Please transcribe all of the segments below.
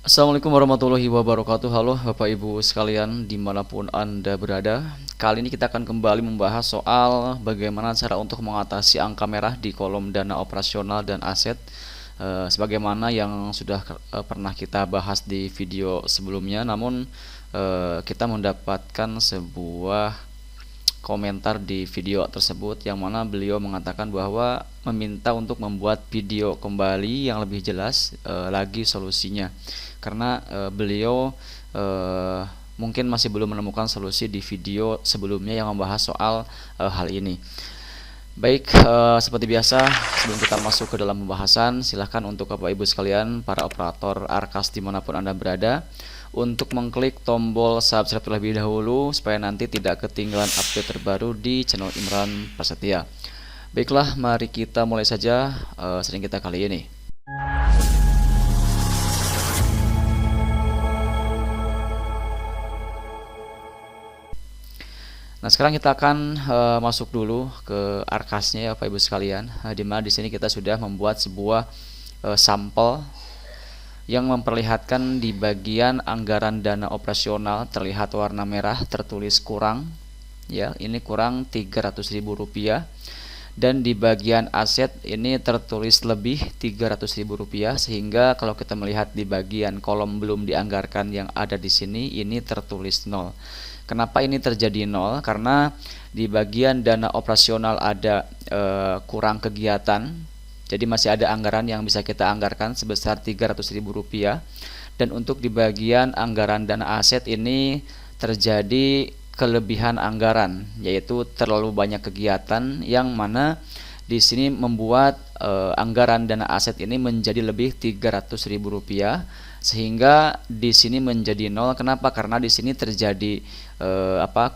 Assalamualaikum warahmatullahi wabarakatuh. Halo Bapak Ibu sekalian dimanapun Anda berada. Kali ini kita akan kembali membahas soal bagaimana cara untuk mengatasi angka merah di kolom dana operasional dan aset, sebagaimana yang sudah pernah kita bahas di video sebelumnya. Namun kita mendapatkan sebuah komentar di video tersebut yang mana beliau mengatakan bahwa meminta untuk membuat video kembali yang lebih jelas lagi solusinya, karena beliau mungkin masih belum menemukan solusi di video sebelumnya yang membahas soal hal ini. Baik, seperti biasa sebelum kita masuk ke dalam pembahasan, silahkan untuk Bapak Ibu sekalian para operator Arkas dimanapun Anda berada untuk mengklik tombol subscribe terlebih dahulu supaya nanti tidak ketinggalan update terbaru di channel Imran Prasetya. Baiklah, mari kita mulai saja sering kita kali ini. Nah, sekarang kita akan masuk dulu ke Arkasnya ya Bapak Ibu sekalian. Di mana di sini kita sudah membuat sebuah sampel yang memperlihatkan di bagian anggaran dana operasional terlihat warna merah tertulis kurang, ya, ini kurang Rp300.000, dan di bagian aset ini tertulis lebih Rp300.000, sehingga kalau kita melihat di bagian kolom belum dianggarkan yang ada di sini ini tertulis 0. Kenapa ini terjadi 0? Karena di bagian dana operasional ada kurang kegiatan. Jadi masih ada anggaran yang bisa kita anggarkan sebesar Rp300.000, dan untuk di bagian anggaran dana aset ini terjadi kelebihan anggaran, yaitu terlalu banyak kegiatan yang mana di sini membuat anggaran dana aset ini menjadi lebih Rp300.000, sehingga di sini menjadi 0. Kenapa? Karena di sini terjadi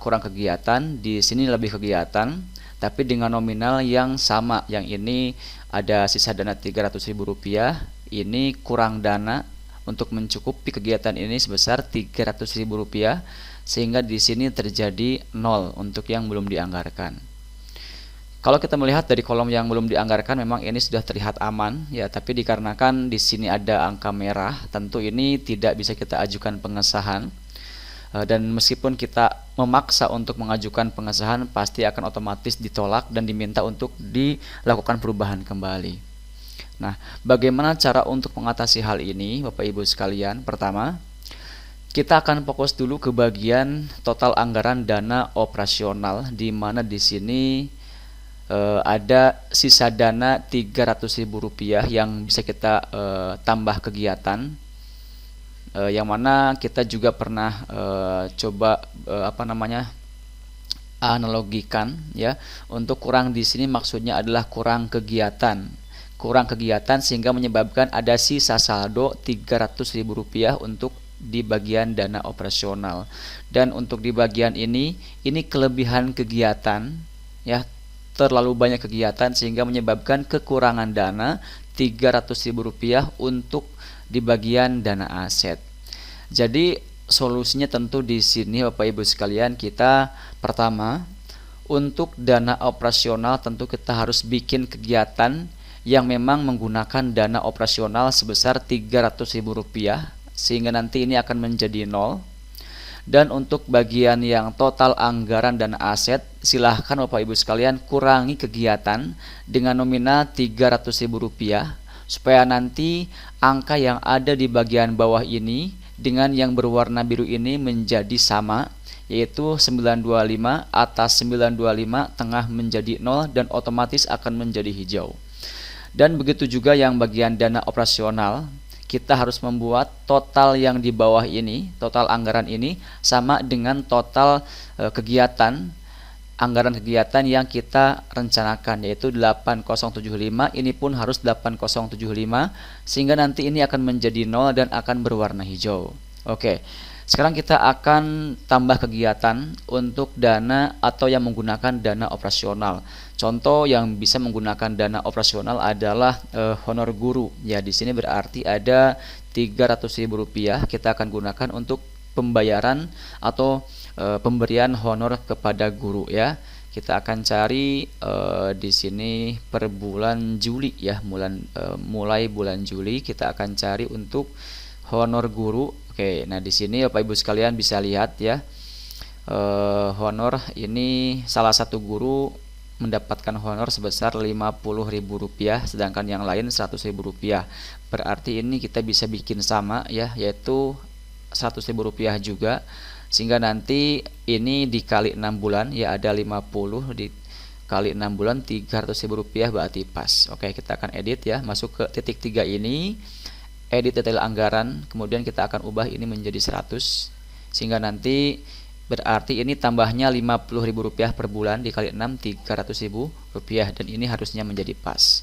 kurang kegiatan, di sini lebih kegiatan, tapi dengan nominal yang sama. Yang ini ada sisa dana Rp300.000, ini kurang dana untuk mencukupi kegiatan ini sebesar Rp300.000, sehingga di sini terjadi 0 untuk yang belum dianggarkan. Kalau kita melihat dari kolom yang belum dianggarkan, memang ini sudah terlihat aman ya, tapi dikarenakan di sini ada angka merah, tentu ini tidak bisa kita ajukan pengesahan. Dan meskipun kita memaksa untuk mengajukan pengesahan, pasti akan otomatis ditolak dan diminta untuk dilakukan perubahan kembali. Nah, bagaimana cara untuk mengatasi hal ini Bapak Ibu sekalian? Pertama, kita akan fokus dulu ke bagian total anggaran dana operasional, di mana di sini ada sisa dana Rp300.000 yang bisa kita tambah kegiatan, yang mana kita juga pernah coba analogikan ya. Untuk kurang di sini maksudnya adalah kurang kegiatan sehingga menyebabkan ada sisa saldo Rp300.000 untuk di bagian dana operasional. Dan untuk di bagian ini kelebihan kegiatan ya, terlalu banyak kegiatan sehingga menyebabkan kekurangan dana Rp300.000 untuk di bagian dana aset. Jadi solusinya tentu di sini Bapak Ibu sekalian, kita pertama untuk dana operasional tentu kita harus bikin kegiatan yang memang menggunakan dana operasional sebesar Rp300.000, sehingga nanti ini akan menjadi 0. Dan untuk bagian yang total anggaran dan aset, silahkan Bapak Ibu sekalian kurangi kegiatan dengan nominal Rp300.000, supaya nanti angka yang ada di bagian bawah ini dengan yang berwarna biru ini menjadi sama, yaitu 925, atas 925, tengah menjadi 0, dan otomatis akan menjadi hijau. Dan begitu juga yang bagian dana operasional, kita harus membuat total yang di bawah ini, total anggaran ini sama dengan total anggaran kegiatan yang kita rencanakan, yaitu 8075. Ini pun harus 8075, sehingga nanti ini akan menjadi 0 dan akan berwarna hijau. Oke, sekarang kita akan tambah kegiatan untuk dana atau yang menggunakan dana operasional. Contoh yang bisa menggunakan dana operasional adalah honor guru. Ya, di sini berarti ada Rp300.000 kita akan gunakan untuk pembayaran atau pemberian honor kepada guru ya. Kita akan cari di sini per bulan Juli ya, mulai bulan Juli kita akan cari untuk honor guru. Oke, nah di sini Bapak Ibu sekalian bisa lihat ya, honor ini salah satu guru mendapatkan honor sebesar Rp50.000, sedangkan yang lain Rp100.000. Berarti ini kita bisa bikin sama ya, yaitu Rp100.000 juga, sehingga nanti ini dikali 6 bulan ya, ada 50 dikali 6 bulan Rp300.000 berarti pas. Oke, kita akan edit ya, masuk ke titik 3 ini, edit detail anggaran, kemudian kita akan ubah ini menjadi 100, sehingga nanti berarti ini tambahnya Rp50.000 per bulan dikali 6 Rp300.000, dan ini harusnya menjadi pas.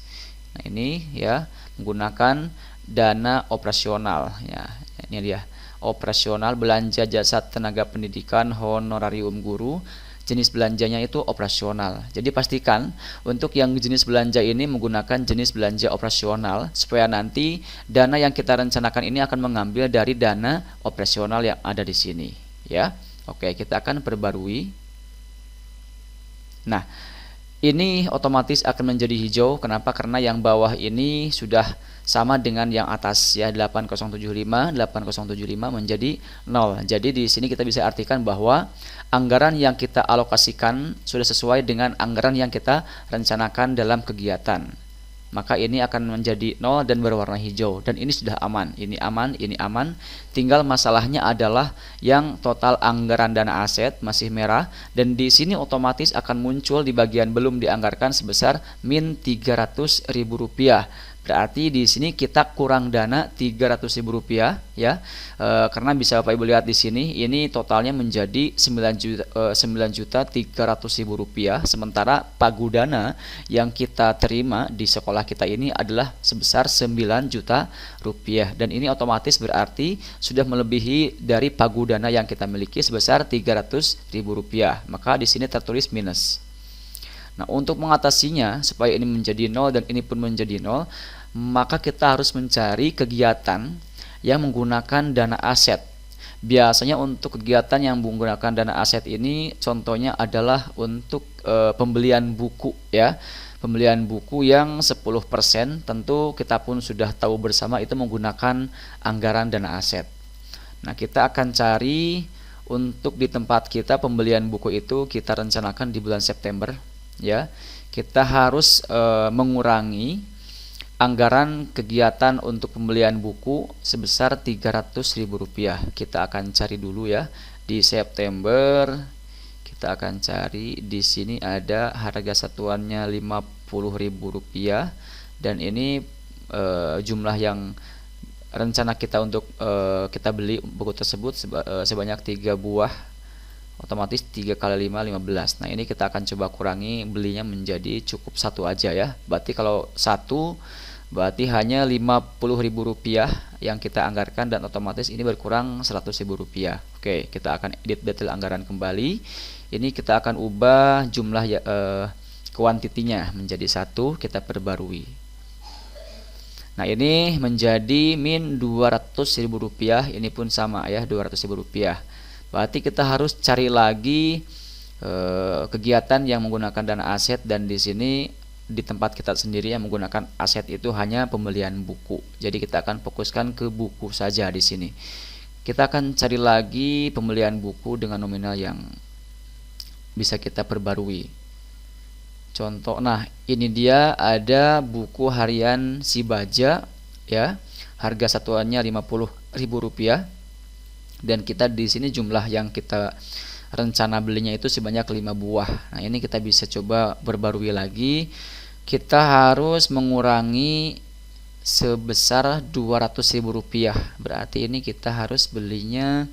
Nah ini ya, menggunakan dana operasional ya, ini dia operasional, belanja jasa tenaga pendidikan, honorarium guru, jenis belanjanya itu operasional. Jadi pastikan untuk yang jenis belanja ini menggunakan jenis belanja operasional, supaya nanti dana yang kita rencanakan ini akan mengambil dari dana operasional yang ada di sini ya. Oke, kita akan perbarui. Nah, ini otomatis akan menjadi hijau. Kenapa? Karena yang bawah ini sudah sama dengan yang atas ya, 8075 menjadi 0. Jadi di sini kita bisa artikan bahwa anggaran yang kita alokasikan sudah sesuai dengan anggaran yang kita rencanakan dalam kegiatan. Maka ini akan menjadi 0 dan berwarna hijau, dan ini sudah aman. Ini aman, ini aman. Tinggal masalahnya adalah yang total anggaran dana aset masih merah, dan di sini otomatis akan muncul di bagian belum dianggarkan sebesar min Rp300.000. Berarti di sini kita kurang dana Rp300.000 ya. Karena bisa Bapak Ibu lihat di sini, ini totalnya menjadi Rp9.300.000, sementara pagu dana yang kita terima di sekolah kita ini adalah sebesar Rp9 juta, dan ini otomatis berarti sudah melebihi dari pagu dana yang kita miliki sebesar Rp300.000. Maka di sini tertulis minus. Nah, untuk mengatasinya supaya ini menjadi 0 dan ini pun menjadi 0, maka kita harus mencari kegiatan yang menggunakan dana aset. Biasanya untuk kegiatan yang menggunakan dana aset ini contohnya adalah untuk pembelian buku ya. Pembelian buku yang 10%, tentu kita pun sudah tahu bersama itu menggunakan anggaran dana aset. Nah, kita akan cari untuk di tempat kita pembelian buku itu kita rencanakan di bulan September ya. Kita harus mengurangi anggaran kegiatan untuk pembelian buku sebesar Rp300.000. Kita akan cari dulu ya di September. Kita akan cari di sini ada harga satuannya Rp50.000, dan ini jumlah yang rencana kita untuk kita beli buku tersebut sebanyak 3 buah. Otomatis 3 kali 5 15. Nah ini kita akan coba kurangi, belinya menjadi cukup 1 aja ya. Berarti kalau 1 berarti hanya Rp50.000 yang kita anggarkan, dan otomatis ini berkurang Rp100.000. Oke, kita akan edit detail anggaran kembali. Ini kita akan ubah jumlah kuantitinya menjadi 1, kita perbarui. Nah ini menjadi min Rp200.000, ini pun sama ya, Rp200.000. Berarti kita harus cari lagi kegiatan yang menggunakan dana aset, dan di sini di tempat kita sendiri yang menggunakan aset itu hanya pembelian buku. Jadi kita akan fokuskan ke buku saja di sini. Kita akan cari lagi pembelian buku dengan nominal yang bisa kita perbarui. Contoh, nah ini dia ada buku harian si Baja ya. Harga satuannya Rp50.000. Dan kita di sini jumlah yang kita rencana belinya itu sebanyak 5 buah. Nah ini kita bisa coba perbarui lagi. Kita harus mengurangi sebesar Rp200.000. Berarti ini kita harus belinya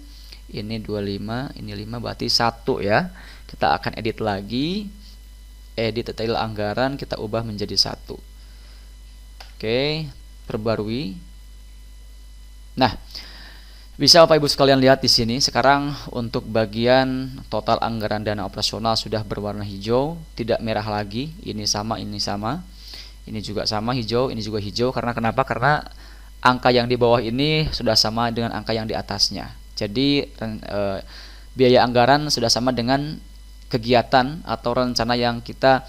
ini 25, ini 5, berarti 1 ya. Kita akan edit lagi, edit detail anggaran, kita ubah menjadi 1. Oke, perbarui. Nah, bisa Bapak Ibu sekalian lihat di sini. Sekarang untuk bagian total anggaran dana operasional sudah berwarna hijau, tidak merah lagi. Ini sama, ini sama. Ini juga sama hijau, ini juga hijau. Karena kenapa? Karena angka yang di bawah ini sudah sama dengan angka yang di atasnya. Jadi biaya anggaran sudah sama dengan kegiatan atau rencana yang kita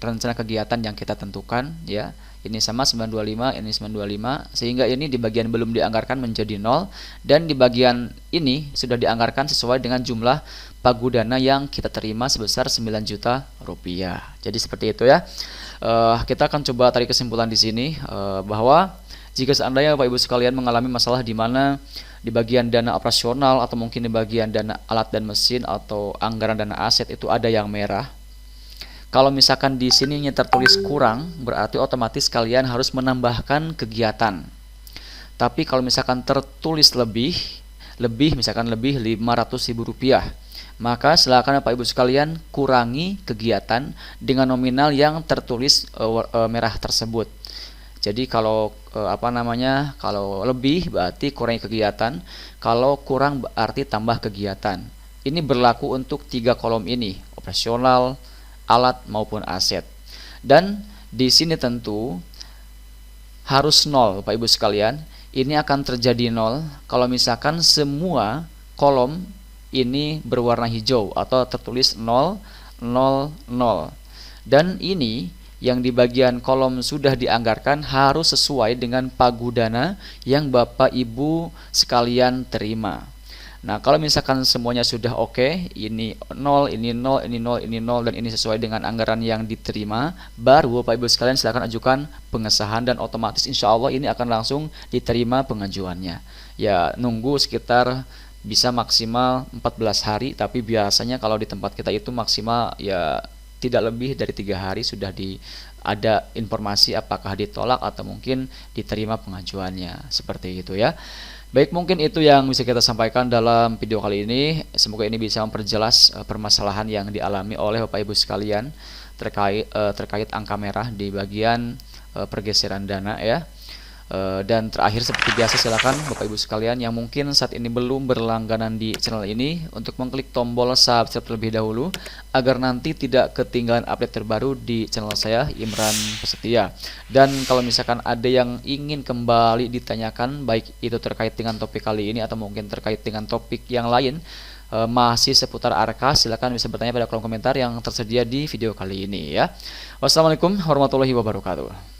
rencana kegiatan yang kita tentukan ya. ini sama 925, ini 925, sehingga ini di bagian belum dianggarkan menjadi 0, dan di bagian ini sudah dianggarkan sesuai dengan jumlah pagudana yang kita terima sebesar 9 juta rupiah. Jadi seperti itu ya. Kita akan coba tarik kesimpulan di sini bahwa jika seandainya Bapak Ibu sekalian mengalami masalah di mana di bagian dana operasional atau mungkin di bagian dana alat dan mesin atau anggaran dana aset itu ada yang merah, kalau misalkan di sininya tertulis kurang, berarti otomatis kalian harus menambahkan kegiatan. Tapi kalau misalkan tertulis lebih misalkan lebih Rp500.000, maka silakan Bapak Ibu sekalian kurangi kegiatan dengan nominal yang tertulis merah tersebut. Jadi kalau kalau lebih berarti kurangi kegiatan, kalau kurang berarti tambah kegiatan. Ini berlaku untuk 3 kolom ini, operasional, alat maupun aset. Dan di sini tentu harus 0 Bapak Ibu sekalian. Ini akan terjadi 0 kalau misalkan semua kolom ini berwarna hijau atau tertulis 0, 0, 0. Dan ini yang di bagian kolom sudah dianggarkan harus sesuai dengan pagudana yang Bapak Ibu sekalian terima. Nah, kalau misalkan semuanya sudah oke, ini 0, ini 0, ini 0, ini 0, dan ini sesuai dengan anggaran yang diterima, baru Bapak Ibu sekalian silakan ajukan pengesahan dan otomatis insya Allah ini akan langsung diterima pengajuannya. Ya, nunggu sekitar bisa maksimal 14 hari, tapi biasanya kalau di tempat kita itu maksimal ya tidak lebih dari 3 hari sudah ada informasi apakah ditolak atau mungkin diterima pengajuannya. Seperti itu ya. Baik, mungkin itu yang bisa kita sampaikan dalam video kali ini. Semoga ini bisa memperjelas permasalahan yang dialami oleh Bapak Ibu sekalian terkait angka merah di bagian pergeseran dana ya. Dan terakhir seperti biasa silakan Bapak Ibu sekalian yang mungkin saat ini belum berlangganan di channel ini untuk mengklik tombol subscribe terlebih dahulu agar nanti tidak ketinggalan update terbaru di channel saya, Imran Prasetya. Dan kalau misalkan ada yang ingin kembali ditanyakan baik itu terkait dengan topik kali ini atau mungkin terkait dengan topik yang lain masih seputar Arkas, silakan bisa bertanya pada kolom komentar yang tersedia di video kali ini ya. Wassalamualaikum warahmatullahi wabarakatuh.